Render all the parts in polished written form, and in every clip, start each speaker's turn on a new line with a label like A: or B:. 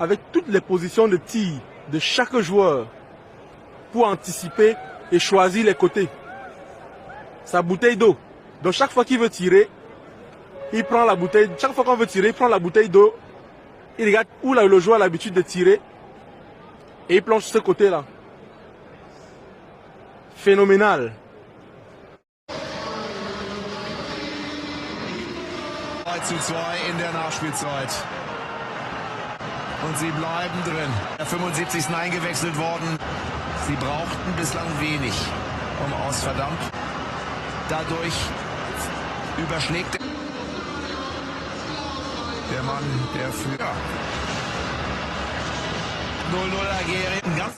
A: avec toutes les positions de tir de chaque joueur pour anticiper et choisir les côtés. Sa bouteille d'eau. Donc chaque fois qu'il veut tirer, il prend la bouteille. Chaque fois qu'on veut tirer, il prend la bouteille d'eau. Il regarde où le joueur a l'habitude de tirer et il plonge sur ce côté-là. Phénoménal.
B: Zu 2 in der Nachspielzeit. Und sie bleiben drin. Der 75. eingewechselt worden. Sie brauchten bislang wenig, um aus verdammt. Dadurch überschlägt der Mann, der für 0-0 Algerien. Ganz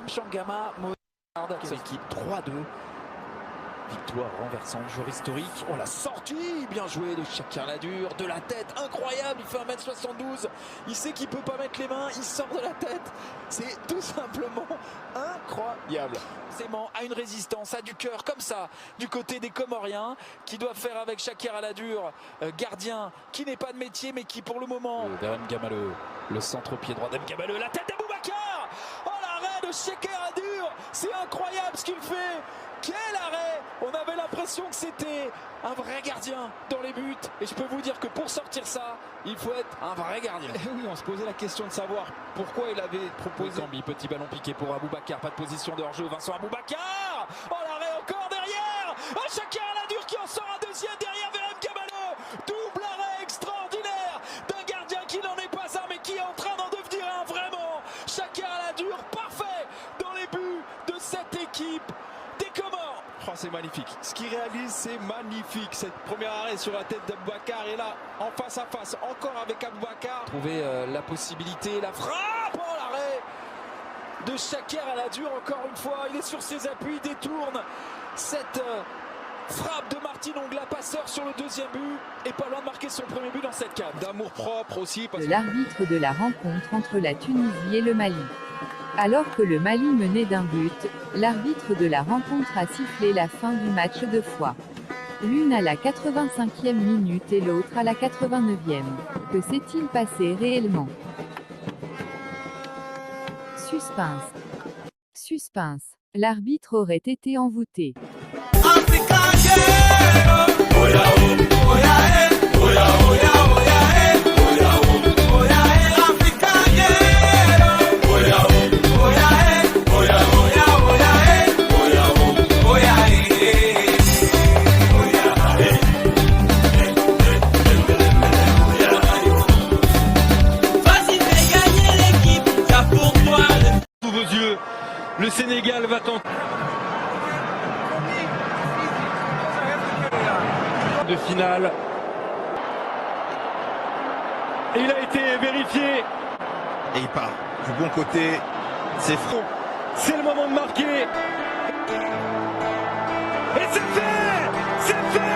C: Mchangama, équipe 3-2. Victoire renversant le joueur historique. Oh la sortie, bien joué de Shakir Ladur, de la tête, incroyable, il fait 1m72, il sait qu'il peut pas mettre les mains, il sort de la tête, c'est tout simplement incroyable. Sément a une résistance, a du cœur comme ça, du côté des Comoriens, qui doivent faire avec Shakir Ladur, gardien qui n'est pas de métier mais qui pour le moment... Darren Gamaleu, le centre-pied droit d'Mgamaleu, la tête d'Aboubacar. Oh l'arrêt de Shakir Ladur, c'est incroyable ce qu'il fait. Quel arrêt! On avait l'impression que c'était un vrai gardien dans les buts. Et je peux vous dire que pour sortir ça, il faut être un vrai gardien. Et oui, on se posait la question de savoir pourquoi il avait proposé. Gambi, petit ballon piqué pour Aboubacar. Pas de position de hors-jeu. Vincent Aboubacar! Oh l'arrêt encore derrière! Oh Shakir Ladur qui en sort un deuxième derrière vers Mgamaleu. Double arrêt extraordinaire d'un gardien qui n'en est pas un mais qui est en train d'en devenir un vraiment. Shakir Ladur parfait dans les buts de cette équipe. Oh, c'est magnifique. Ce qu'il réalise, c'est magnifique. Cette première arrêt sur la tête d'Aboubacar et là, en face à face, encore avec Aboubacar. Trouver la possibilité, la frappe, oh l'arrêt de Shakir Ladur encore une fois. Il est sur ses appuis, il détourne cette frappe de Martin Ongla, passeur sur le deuxième but et pas loin de marquer son premier but dans cette cave. D'amour propre aussi.
D: L'arbitre de la rencontre entre la Tunisie et le Mali. Alors que le Mali menait d'un but, l'arbitre de la rencontre a sifflé la fin du match deux fois. L'une à la 85e minute et l'autre à la 89e. Que s'est-il passé réellement? Suspense. Suspense. L'arbitre aurait été envoûté.
E: Le Sénégal va tenter de finale. Et il a été vérifié.
F: Et il part du bon côté. C'est franc.
E: C'est le moment de marquer. Et c'est fait! C'est fait!